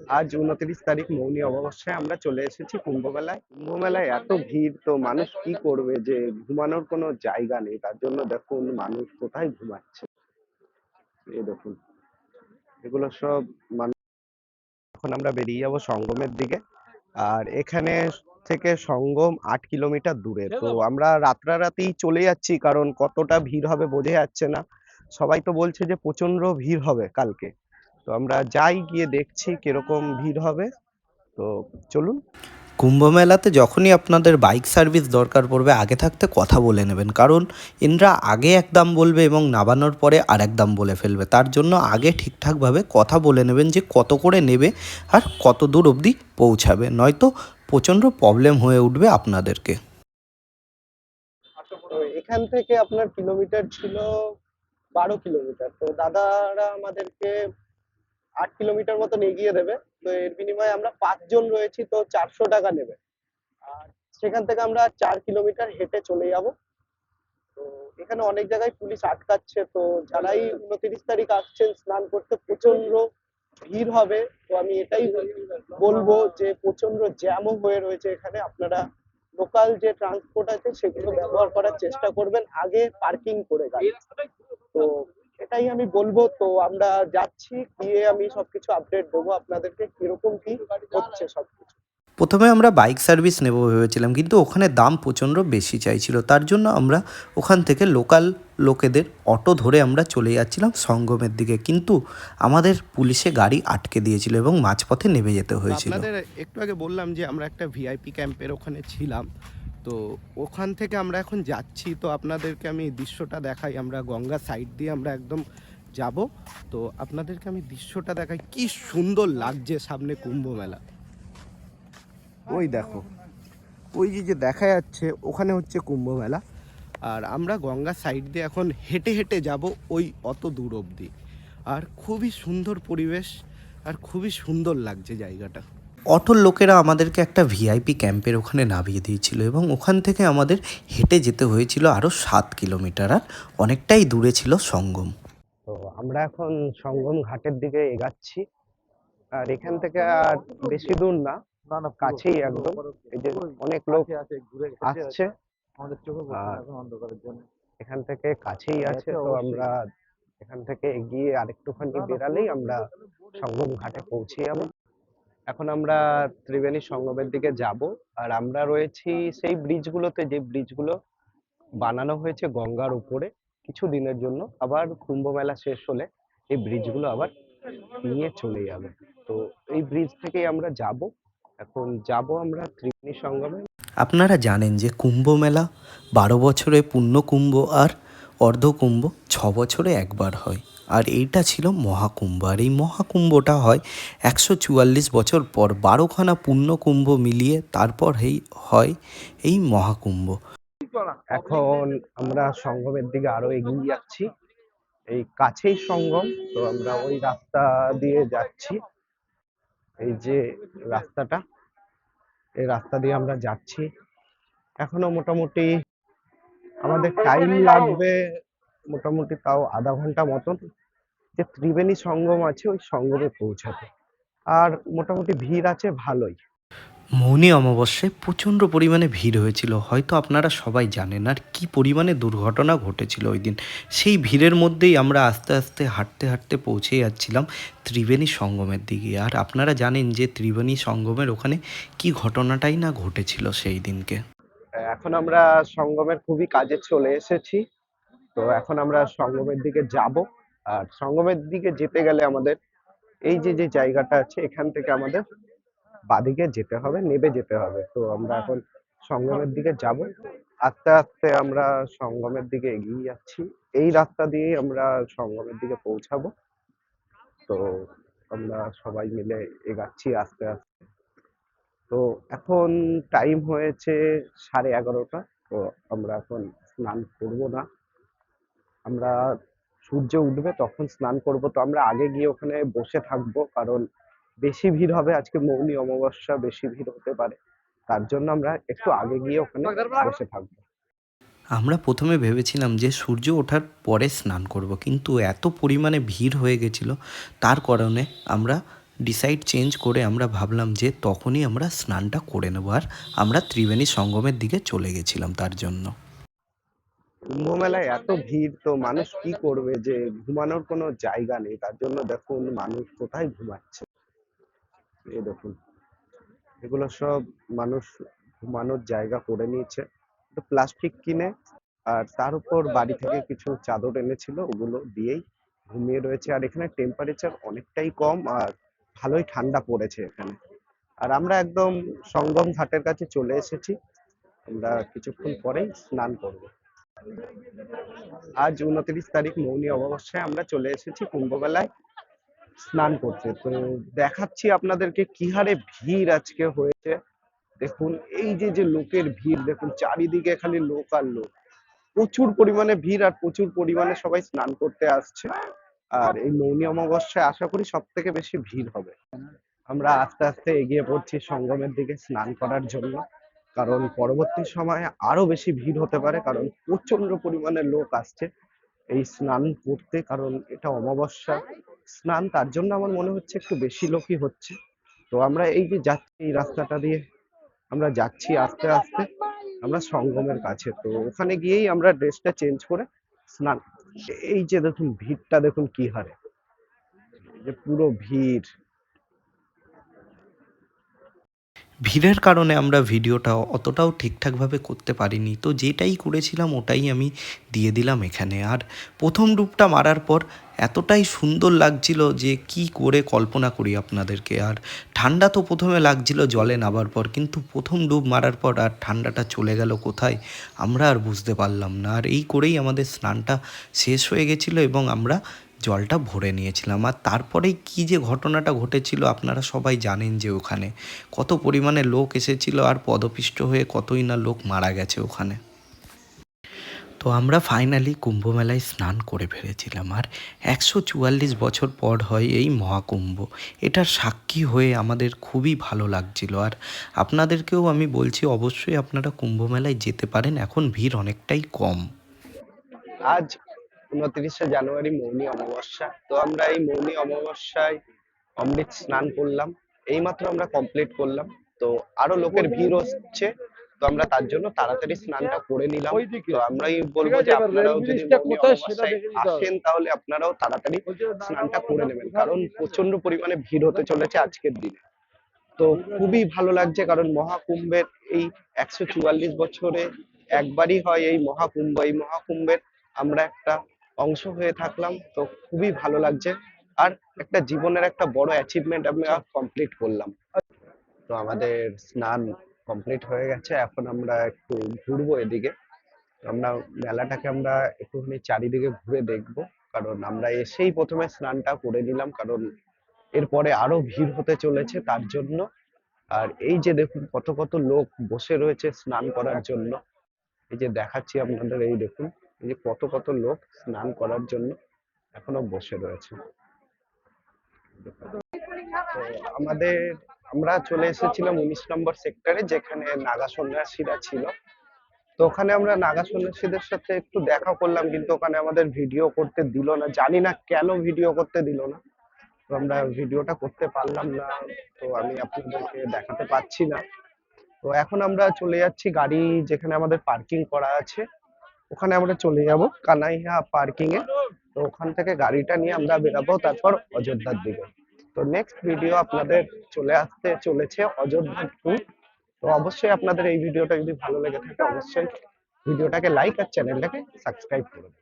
আজ 29 তারিখ মৌনী অমাবস্যায় আমরা চলে এসেছি কুম্ভমেলায়। কুম্ভমেলায় এত ভিড়, তো মানুষ কি করবে, যে ঘুমানোর কোনো জায়গা নেই। তার জন্য দেখুন মানুষ কোথায় ঘুমাচ্ছে। এই দেখুন, এগুলো সব মানুষ। এখন আমরা বেরিয়ে যাব সঙ্গমের দিকে। আর এখানে থেকে সঙ্গম 8 কিলোমিটার দূরে। তো আমরা রাতারাতি চলে যাচ্ছি, কারণ কতটা ভিড় হবে বোঝা যাচ্ছে না। সবাই তো বলছে যে প্রচন্ড ভিড় হবে কালকে। তো আমরা যাই, গিয়ে দেখছি কিরকম ভিড় হবে। তো চলুন। কুম্ভমেলাতে যখনই আপনাদের বাইক সার্ভিস দরকার পড়বে আগে থাকতে কথা বলে নেবেন, কারণ এনরা আগে এক দাম বলবে এবং নামানোর পরে আর এক দাম বলে ফেলবে। তার জন্য আগে ঠিকঠাকভাবে কথা বলে নেবেন যে কত করে নেবে আর কত দূর অবধি পৌঁছাবে, নয়তো প্রচণ্ড প্রবলেম হয়ে উঠবে আপনাদেরকে। তো এখান থেকে আপনার কিলোমিটার ছিল 12 কিলোমিটার। তো দাদারা আমাদেরকে 8 কিলোমিটার মতন এগিয়ে দেবে। তো এর বিনিময়ে আমরা 5 জন রয়েছি, তো 400 টাকা নেবে। আর সেখান থেকে আমরা 4 কিলোমিটার হেঁটে চলে যাব। তো এখানে অনেক জায়গায় পুলিশ আটকাচ্ছে। তো যারাই 29 তারিখ আসছেন স্নান করতে, প্রচন্ড ভিড় হবে। তো আমি এটাই বলবো যে প্রচন্ড জ্যামও হয়ে রয়েছে এখানে। আপনারা লোকাল যে ট্রান্সপোর্ট আছে সেগুলো ব্যবহার করার চেষ্টা করবেন, আগে পার্কিং করে গাড়ি। তো এটাই আমি বলবো। তো আমরা যাচ্ছি, গিয়ে আমি সবকিছু আপডেট দেবো আপনাদেরকে, কিরকম কি হচ্ছে সবকিছু। প্রথমে আমরা বাইক সার্ভিস নেব ভেবেছিলাম, কিন্তু ওখানে দাম প্রচণ্ড বেশি চাইছিল। তার জন্য আমরা ওখান থেকে লোকাল লোকেদের অটো ধরে আমরা চলে যাচ্ছিলাম সঙ্গমের দিকে, কিন্তু আমাদের পুলিশে গাড়ি আটকে দিয়েছিল এবং মাঝপথে নেমে যেতে হয়েছিল। আপনাদের একটু আগে বললাম যে আমরা একটা ভিআইপি ক্যাম্পের ওখানে ছিলাম। তো ওখান থেকে আমরা এখন যাচ্ছি। তো আপনাদেরকে আমি দৃশ্যটা দেখাই। আমরা গঙ্গা সাইড দিয়ে আমরা একদম যাব। তো আপনাদেরকে আমি দৃশ্যটা দেখাই, কি সুন্দর লাগছে সামনে কুম্ভ মেলা। ওই দেখো, ওই যে যে দেখা যাচ্ছে ওখানে হচ্ছে কুম্ভ মেলা। আর আমরা গঙ্গা সাইড দিয়ে এখন হেঁটে হেঁটে যাব ওই অত দূর অবধি। আর খুবই সুন্দর পরিবেশ, আর খুবই সুন্দর লাগছে জায়গাটা। অটোর লোকেরা আমাদেরকে একটা ভিআইপি ক্যাম্পের ওখানে নামিয়ে দিয়েছিল এবং ওখান থেকে আমাদের হেঁটে যেতে হয়েছিল আরও 7 কিলোমিটার, আর অনেকটাই দূরে ছিল সঙ্গম। তো আমরা এখন সঙ্গম ঘাটের দিকে এগাচ্ছি। আর এখান থেকে আর বেশি দূর না, কাছেই একদম। এই যে অনেক লোক আসছে, আর এখান থেকে কাছেই আছে। তো আমরা এখান থেকে এগিয়ে আরেকটুখানি বেরালেই আমরা সঙ্গম ঘাটে পৌঁছে যাবো। এখন আমরা ত্রিবেণী সঙ্গমের দিকে যাব। আর আমরা রয়েছি সেই ব্রিজগুলোতে, যে ব্রিজগুলো বানানো হয়েছে গঙ্গার উপরে কিছু দিনের জন্য। আবার কুম্ভ মেলা শেষ হলে এই ব্রিজগুলো আবার নিয়ে চলে যাবে। তো এই ব্রিজ থেকেই আমরা যাব। এখন যাব আমরা ত্রিবেণী সঙ্গমে। আপনারা জানেন যে কুম্ভ মেলা 12 বছরে পূর্ণ কুম্ভ আর অর্ধকুম্ভ 6 বছরে একবার হয়। আর এইটা ছিল মহাকুম্ভ, আর এই মহাকুম্ভটা হয় 144 বছর পর। 12খানা পূর্ণ কুম্ভ মিলিয়ে তারপর হয় এই মহাকুম্ভ। এখন আমরা সঙ্গমের দিকে আরো এগিয়ে যাচ্ছি। এই কাছেই সঙ্গম। তো আমরা ওই রাস্তা দিয়ে যাচ্ছি। এই যে রাস্তাটা, এই রাস্তা দিয়ে আমরা যাচ্ছি। এখনো মোটামুটি আমাদের টাইম লাগবে, মোটামুটি তাও আধা ঘন্টা মতন, যে ত্রিবেণী সঙ্গম আছে ওই সঙ্গমে পৌঁছাতে। আর মোটামুটি ভিড় আছে ভালোই। মৌনী অমাবস্যায় প্রচণ্ড পরিমাণে ভিড় হয়েছিল, হয়তো আপনারা সবাই জানেন। আর কি পরিমাণে দুর্ঘটনা ঘটেছিল ওই দিন। সেই ভিড়ের মধ্যেই আমরা আস্তে আস্তে হাঁটতে হাঁটতে পৌঁছে যাচ্ছিলাম ত্রিবেণী সঙ্গমের দিকে। আর আপনারা জানেন যে ত্রিবেণী সঙ্গমের ওখানে কি ঘটনাটাই না ঘটেছিল সেই দিনকে। এখন আমরা সঙ্গমের খুবই কাছে চলে এসেছি। তো এখন আমরা সঙ্গমের দিকে যাব। আর সঙ্গমের দিকে যেতে গেলে আমাদের এই যে যে জায়গাটা আছে এখান থেকে আমাদের বাদিকে যেতে হবে, নেবে যেতে হবে। তো আমরা এখন সঙ্গমের দিকে যাব। আস্তে আস্তে আমরা সঙ্গমের দিকে এগিয়ে যাচ্ছি। এই রাস্তা দিয়েই আমরা সঙ্গমের দিকে পৌঁছাবো। তো আমরা সবাই মিলে এগাচ্ছি আস্তে আস্তে। তো এখন টাইম হয়েছে 11:30। তো আমরা এখন স্নান করব না, আমরা সূর্য উঠবে তখন স্নান করব। তো আমরা আগে গিয়ে ওখানে বসে থাকবো, কারণ বেশি ভিড় হবে আজকে, মৌনী অমাবস্যা, বেশি ভিড় হতে পারে। তার জন্য আমরা একটু আগে গিয়ে ওখানে বসে থাকবো। আমরা প্রথমে ভেবেছিলাম যে সূর্য ওঠার পরে স্নান করব, কিন্তু এত পরিমাণে ভিড় হয়ে গেছিলো তার কারণে আমরা ডিসাইড চেঞ্জ করে আমরা ভাবলাম যে তখনই আমরা স্নানটা করে নেবো, আর আমরা ত্রিবেণী সঙ্গমের দিকে চলে গেছিলাম তার জন্য। কুম্ভ মেলায় এত ভিড়, তো মানুষ কি করবে, যে ঘুমানোর কোনো জায়গা নেই, তার জন্য দেখুন মানুষ কোথায় ঘুমাচ্ছে। এই দেখুন, এগুলো সব মানুষ ঘুমানোর জায়গা করে নিয়েছে। তো প্লাস্টিক কিনে আর তার উপর বাড়ি থেকে কিছু চাদর এনেছিল, ওগুলো দিয়েই ঘুমিয়ে রয়েছে। আর এখানে টেম্পারেচার অনেকটাই কম, আর ভালোই ঠান্ডা পড়েছে এখানে। আর আমরা একদম সঙ্গম ঘাটের কাছে চলে এসেছি, আমরা কিছুক্ষণ পরেই স্নান করব। আজ 29 তারিখ মৌনী অমাবস্যায় আমরা চলে এসেছি কুম্ভ মেলায় স্নান করতে। তো দেখাচ্ছি আপনাদেরকে কি হারে ভিড় আজকে হয়েছে। দেখুন এই যে যে লোকের ভিড়, দেখুন চারিদিকে খালি লোক আর লোক। প্রচুর পরিমাণে ভিড়, আর প্রচুর পরিমাণে সবাই স্নান করতে আসছে। আর এই মৌনী অমাবস্যায় আশা করি সব থেকে বেশি ভিড় হবে। আমরা আস্তে আস্তে এগিয়ে পড়ছি সঙ্গমের দিকে স্নান করার জন্য, কারণ পরবর্তী সময়ে আরো বেশি ভিড় হতে পারে, কারণ প্রচন্ড পরিমাণে লোক আসছে এই স্নান করতে। কারণ এটা অমাবস্যা স্নান, তার জন্য আমার মনে হচ্ছে একটু বেশি লোকই হচ্ছে। তো আমরা এই যে যাচ্ছি এই রাস্তাটা দিয়ে আমরা যাচ্ছি আস্তে আস্তে আমরা সঙ্গমের কাছে। তো ওখানে গিয়েই আমরা ড্রেসটা চেঞ্জ করে স্নান। এই যে দেখুন ভিড়টা দেখুন কি হারে, এই যে পুরো ভিড়। ভিড়ের কারণে আমরা ভিডিওটা অতটাও ঠিকঠাকভাবে করতে পারিনি, তো যেটাই করেছিলাম ওটাই আমি দিয়ে দিলাম এখানে। আর প্রথম ডুবটা মারার পর এতটাই সুন্দর লাগছিল যে কি করে কল্পনা করি আপনাদেরকে। আর ঠান্ডা তো প্রথমে লাগছিল জলে নামার পর, কিন্তু প্রথম ডুব মারার পর আর ঠান্ডাটা চলে গেল কোথায় আমরা আর বুঝতে পারলাম না। আর এই করেই আমাদের স্নানটা শেষ হয়ে গেছিলো এবং আমরা জলটা ভরে নিয়েছিলাম। আর তারপরেই কী যে ঘটনাটা ঘটেছিল আপনারা সবাই জানেন, যে ওখানে কত পরিমাণে লোক এসেছিল আর পদপিষ্ট হয়ে কতই না লোক মারা গেছে ওখানে। তো আমরা ফাইনালি কুম্ভ মেলায় স্নান করে ফেলেছিলাম। আর 144 বছর পর হয় এই মহাকুম্ভ, এটার সাক্ষী হয়ে আমাদের খুবই ভালো লাগছিল। আর আপনাদেরকেও আমি বলছি অবশ্যই আপনারা কুম্ভ মেলায় যেতে পারেন, এখন ভিড় অনেকটাই কম। আজ 29শে জানুয়ারি মৌনী অমাবস্যা। তো আমরা এই মৌনী অমাবস্যায় অমৃত স্নান করলাম, এইমাত্র আমরা কমপ্লিট করলাম। তো আরো লোকের ভিড় হচ্ছে, তো আমরা তার জন্য তাড়াতাড়ি স্নানটা করে নিলাম। তো আমরাই বলবো যে আপনারাও যদি মৌনী অমাবস্যায় আসেন তাহলে আপনারাও তাড়াতাড়ি স্নানটা করে নেবেন, কারণ প্রচন্ড পরিমাণে ভিড় হতে চলেছে আজকের দিনে। তো খুবই ভালো লাগছে, কারণ মহাকুম্ভের এই 144 বছরে একবারই হয় এই মহাকুম্ভ। এই মহাকুম্ভের আমরা একটা অংশ হয়ে থাকলাম, তো খুবই ভালো লাগছে। আর একটা জীবনের একটা বড় অ্যাচিভমেন্ট আমরা কমপ্লিট করলাম। তো আমাদের স্নান কমপ্লিট হয়ে গেছে, এখন আমরা একটু ঘুরবো এদিকে। আমরা মেলাটাকে আমরা একটুখানি চারিদিকে ঘুরে দেখবো, কারণ আমরা এসেই প্রথমে স্নানটা করে নিলাম, কারণ এরপরে আরো ভিড় হতে চলেছে তার জন্য। আর এই যে দেখুন কত কত লোক বসে রয়েছে স্নান করার জন্য। এই যে দেখাচ্ছি আপনাদের, এই দেখুন এই যে কত কত লোক স্নান করার জন্য এখনো বসে রয়েছে। তো আমাদের আমরা চলে এসেছিলাম 19 নম্বর সেক্টরে, যেখানে নাগা সন্ন্যাসীরা ছিল। তো ওখানে আমরা নাগা সন্ন্যাসীদের সাথে একটু দেখা করলাম, কিন্তু ওখানে আমাদের ভিডিও করতে দিল না, জানি না কেন ভিডিও করতে দিল না। তো আমরা ভিডিওটা করতে পারলাম না, তো আমি আপনাদেরকে দেখাতে পাচ্ছি না। তো এখন আমরা চলে যাচ্ছি গাড়ি যেখানে আমাদের পার্কিং করা আছে, ওখানে আমরা চলে যাব কানাইয়া পার্কিং এ। তো ওখান থেকে গাড়িটা নিয়ে আমরা বেরাবো তারপর অযোধ্যার দিকে। তো নেক্সট ভিডিও আপনাদের চলে আসতে চলেছে অযোধ্যা ট্যুর। তো অবশ্যই আপনাদের এই ভিডিওটা যদি ভালো লেগে থাকে অবশ্যই ভিডিওটাকে লাইক আর চ্যানেলটাকে সাবস্ক্রাইব করুন।